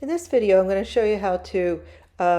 In this video, I'm going to show you how to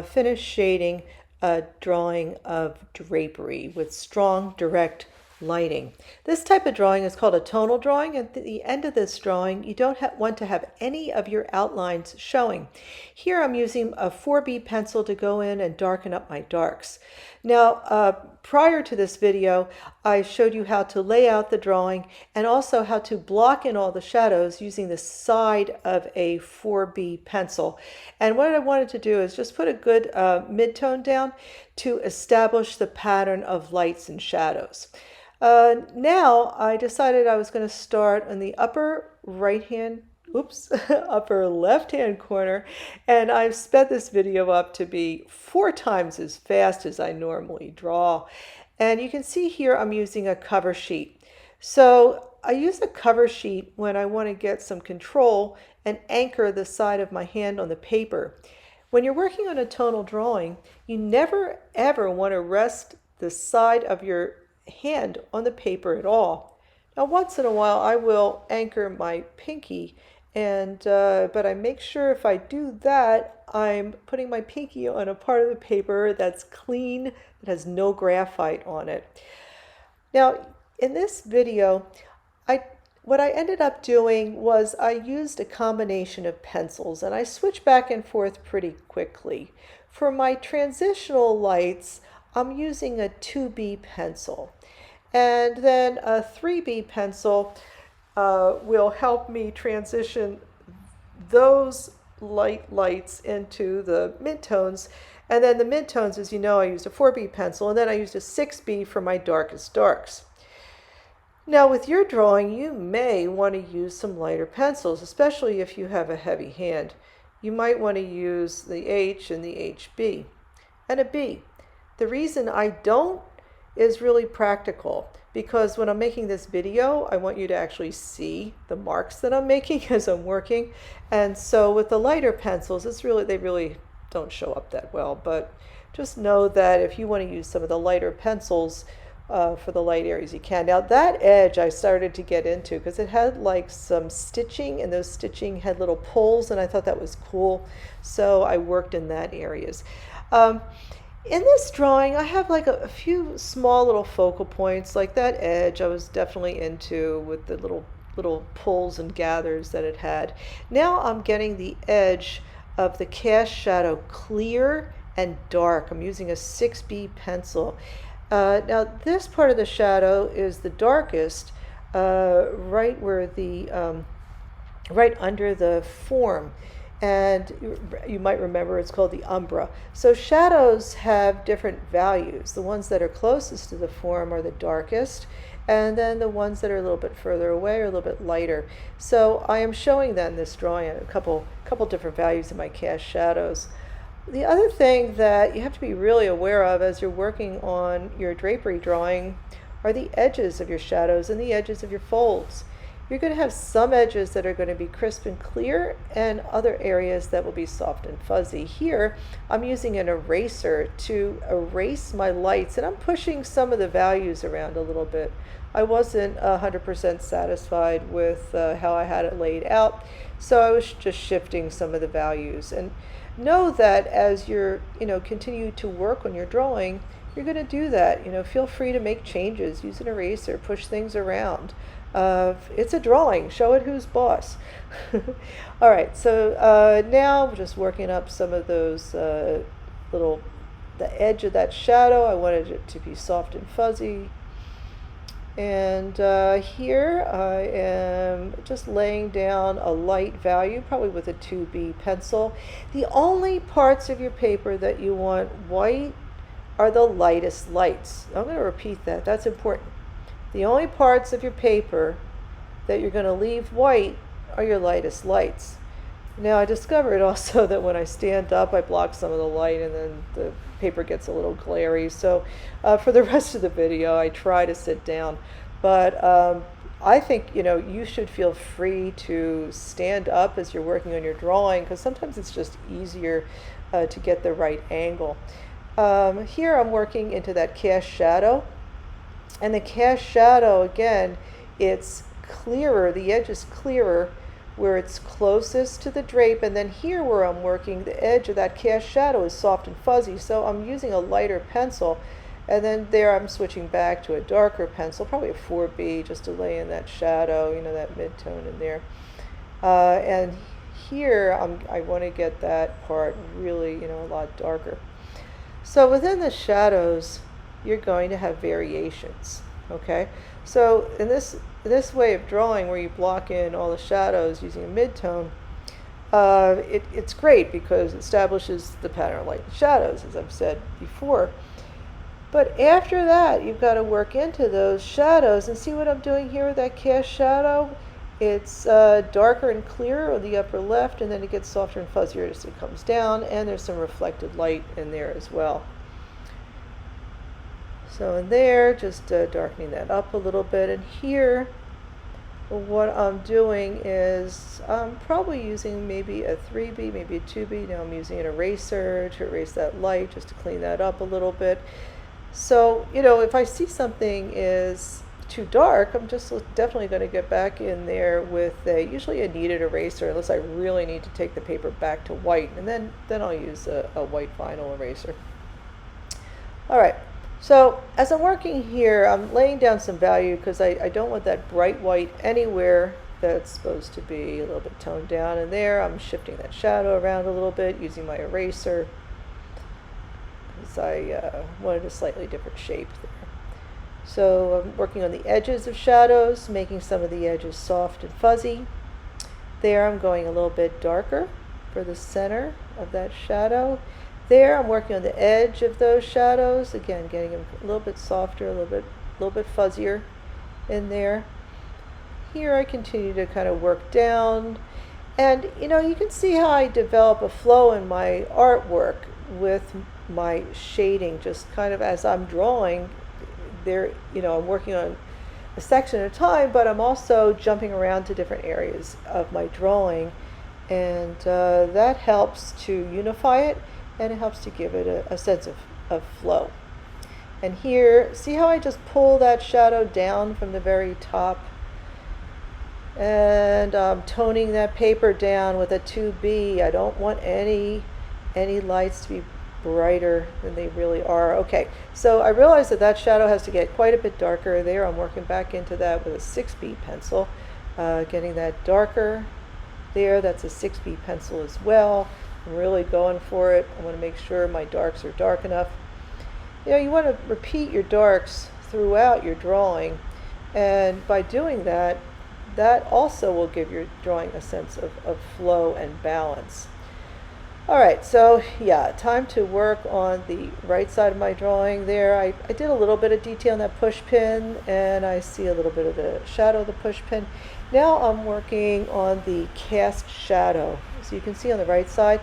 finish shading a drawing of drapery with strong, direct lighting. This type of drawing is called a tonal drawing. At the end of this drawing, you don't want to have any of your outlines showing. Here I'm using a 4B pencil to go in and darken up my darks. Now, prior to this video, I showed you how to lay out the drawing and also how to block in all the shadows using the side of a 4B pencil. And what I wanted to do is just put a good mid-tone down to establish the pattern of lights and shadows. Now I decided I was going to start in the upper upper left-hand corner, and I've sped this video up to be 4 times as fast as I normally draw. And you can see here I'm using a cover sheet. So I use a cover sheet when I want to get some control and anchor the side of my hand on the paper. When you're working on a tonal drawing, you never ever want to rest the side of your hand on the paper at all. Now, once in a while I will anchor my pinky, and but I make sure if I do that, I'm putting my pinky on a part of the paper that's clean, that has no graphite on it. Now, in this video, what I ended up doing was I used a combination of pencils, and I switched back and forth pretty quickly. For my transitional lights, I'm using a 2B pencil. And then a 3B pencil will help me transition those lights into the midtones. And then the midtones, as you know, I used a 4B pencil, and then I used a 6B for my darkest darks. Now, with your drawing, you may want to use some lighter pencils, especially if you have a heavy hand. You might want to use the H and the HB and a B. The reason I don't is really practical, because when I'm making this video, I want you to actually see the marks that I'm making as I'm working. And so with the lighter pencils, they really don't show up that well. But just know that if you want to use some of the lighter pencils for the light areas, you can. Now, that edge I started to get into because it had like some stitching, and those stitching had little pulls, and I thought that was cool. So I worked in that areas. In this drawing, I have like a few small little focal points, like that edge I was definitely into with the little pulls and gathers that it had. Now I'm getting the edge of the cast shadow clear and dark. I'm using a 6B pencil. Now this part of the shadow is the darkest, right where the right under the form. And you might remember it's called the umbra. So shadows have different values. The ones that are closest to the form are the darkest, and then the ones that are a little bit further away are a little bit lighter. So I am showing then this drawing a couple different values in my cast shadows. The other thing that you have to be really aware of as you're working on your drapery drawing are the edges of your shadows and the edges of your folds. You're going to have some edges that are going to be crisp and clear, and other areas that will be soft and fuzzy. Here, I'm using an eraser to erase my lights, and I'm pushing some of the values around a little bit. I wasn't 100% satisfied with how I had it laid out, so I was just shifting some of the values. And know that as you're, continue to work on your drawing, you're going to do that. Feel free to make changes. Use an eraser, push things around. It's a drawing. Show it who's boss. All right, so now we're just working up some of those the edge of that shadow. I wanted it to be soft and fuzzy. And here I am just laying down a light value, probably with a 2B pencil. The only parts of your paper that you want white are the lightest lights. I'm going to repeat that. That's important. The only parts of your paper that you're going to leave white are your lightest lights. Now, I discovered also that when I stand up, I block some of the light, and then the paper gets a little glary. So for the rest of the video, I try to sit down. But I think, you should feel free to stand up as you're working on your drawing, because sometimes it's just easier to get the right angle. Here I'm working into that cast shadow. And the cast shadow, again, it's clearer, the edge is clearer where it's closest to the drape, and then here where I'm working, the edge of that cast shadow is soft and fuzzy, so I'm using a lighter pencil, and then there I'm switching back to a darker pencil, probably a 4B, just to lay in that shadow, you know, that mid-tone in there. And here I want to get that part really, you know, a lot darker. So within the shadows, you're going to have variations, okay? So in this way of drawing, where you block in all the shadows using a mid-tone, it's great because it establishes the pattern of light and shadows, as I've said before. But after that, you've got to work into those shadows, and see what I'm doing here with that cast shadow? It's darker and clearer on the upper left, and then it gets softer and fuzzier as it comes down, and there's some reflected light in there as well. So in there, just darkening that up a little bit. And here, what I'm doing is I'm probably using maybe a 3B, maybe a 2B. Now I'm using an eraser to erase that light, just to clean that up a little bit. So, you know, if I see something is too dark, I'm just definitely going to get back in there with usually a kneaded eraser, unless I really need to take the paper back to white, and then I'll use a white vinyl eraser. All right. So as I'm working here, I'm laying down some value because I don't want that bright white anywhere. That's supposed to be a little bit toned down in there. I'm shifting that shadow around a little bit using my eraser because I wanted a slightly different shape there. So I'm working on the edges of shadows, making some of the edges soft and fuzzy. There I'm going a little bit darker for the center of that shadow. There I'm working on the edge of those shadows, again getting them a little bit softer, a little bit fuzzier in there. Here I continue to kind of work down, and you know, you can see how I develop a flow in my artwork with my shading, just kind of as I'm drawing there. You know, I'm working on a section at a time, but I'm also jumping around to different areas of my drawing, and that helps to unify it, and it helps to give it a sense of flow. And here, see how I just pull that shadow down from the very top, and I'm toning that paper down with a 2B. I don't want any lights to be brighter than they really are. Okay, so I realize that shadow has to get quite a bit darker there. I'm working back into that with a 6B pencil, getting that darker there. That's a 6B pencil as well. I'm really going for it. I want to make sure my darks are dark enough. You know, you want to repeat your darks throughout your drawing, and by doing that, that also will give your drawing a sense of flow and balance. All right, so yeah, time to work on the right side of my drawing there. I did a little bit of detail on that push pin, and I see a little bit of the shadow of the push pin. Now I'm working on the cast shadow, so you can see on the right side.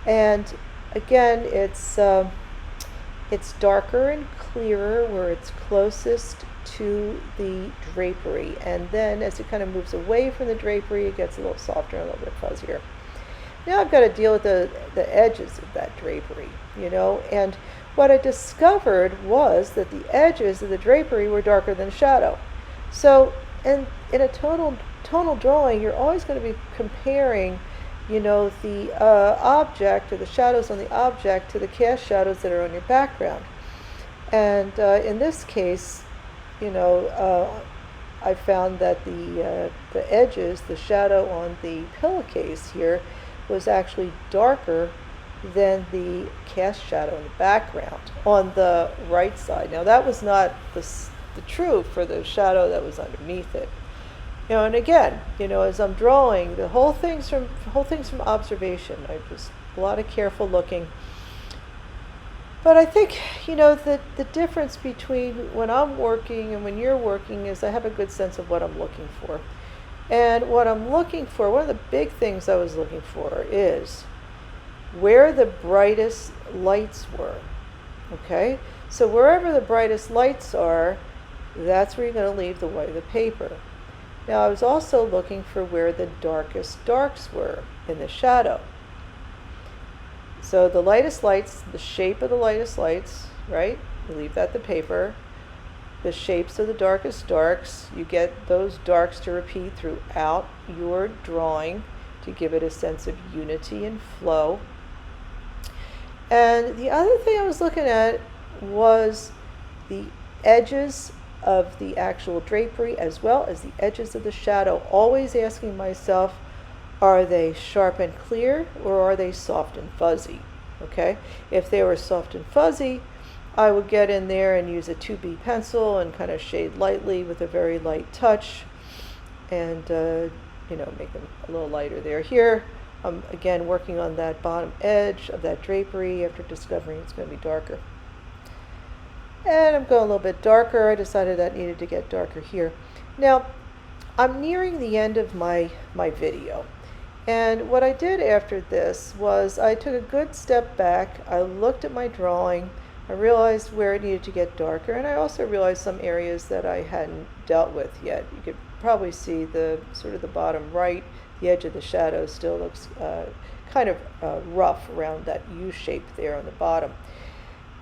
And again, it's darker and clearer where it's closest to the drapery. And then as it kind of moves away from the drapery, it gets a little softer and a little bit fuzzier. Now I've got to deal with the edges of that drapery, you know, and what I discovered was that the edges of the drapery were darker than shadow. So in a tonal drawing, you're always going to be comparing, you know, the object or the shadows on the object to the cast shadows that are on your background. And in this case, you know, I found that the edges, the shadow on the pillowcase here, was actually darker than the cast shadow in the background on the right side. Now that was not the truth for the shadow that was underneath it. You know, and again, you know, as I'm drawing, the whole thing's from observation. I just a lot of careful looking. But I think, you know, the difference between when I'm working and when you're working is I have a good sense of what I'm looking for. And what I'm looking for, one of the big things I was looking for is where the brightest lights were. Okay? So wherever the brightest lights are, that's where you're going to leave the white of the paper. Now I was also looking for where the darkest darks were in the shadow. So the lightest lights, the shape of the lightest lights, right? You leave that the paper. the shapes of the darkest darks. You get those darks to repeat throughout your drawing to give it a sense of unity and flow. And the other thing I was looking at was the edges of the actual drapery as well as the edges of the shadow, always asking myself, are they sharp and clear or are they soft and fuzzy? Okay, if they were soft and fuzzy, I would get in there and use a 2B pencil and kind of shade lightly with a very light touch and make them a little lighter there. Here I'm again working on that bottom edge of that drapery after discovering it's going to be darker. And I'm going a little bit darker. I decided that needed to get darker here. Now, I'm nearing the end of my video. And what I did after this was I took a good step back. I looked at my drawing. I realized where it needed to get darker. And I also realized some areas that I hadn't dealt with yet. You could probably see the sort of the bottom right. The edge of the shadow still looks kind of rough around that U shape there on the bottom.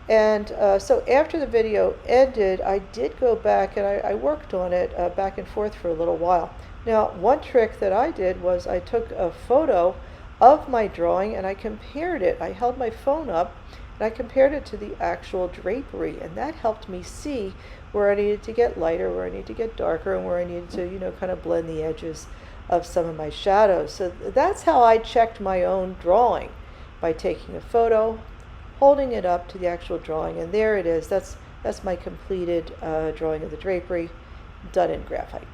And so after the video ended, I did go back and I worked on it back and forth for a little while. Now, one trick that I did was I took a photo of my drawing and I compared it. I held my phone up and I compared it to the actual drapery, and that helped me see where I needed to get lighter, where I needed to get darker, and where I needed to, kind of blend the edges of some of my shadows. So that's how I checked my own drawing, by taking a photo, holding it up to the actual drawing, and there it is. That's my completed drawing of the drapery, done in graphite.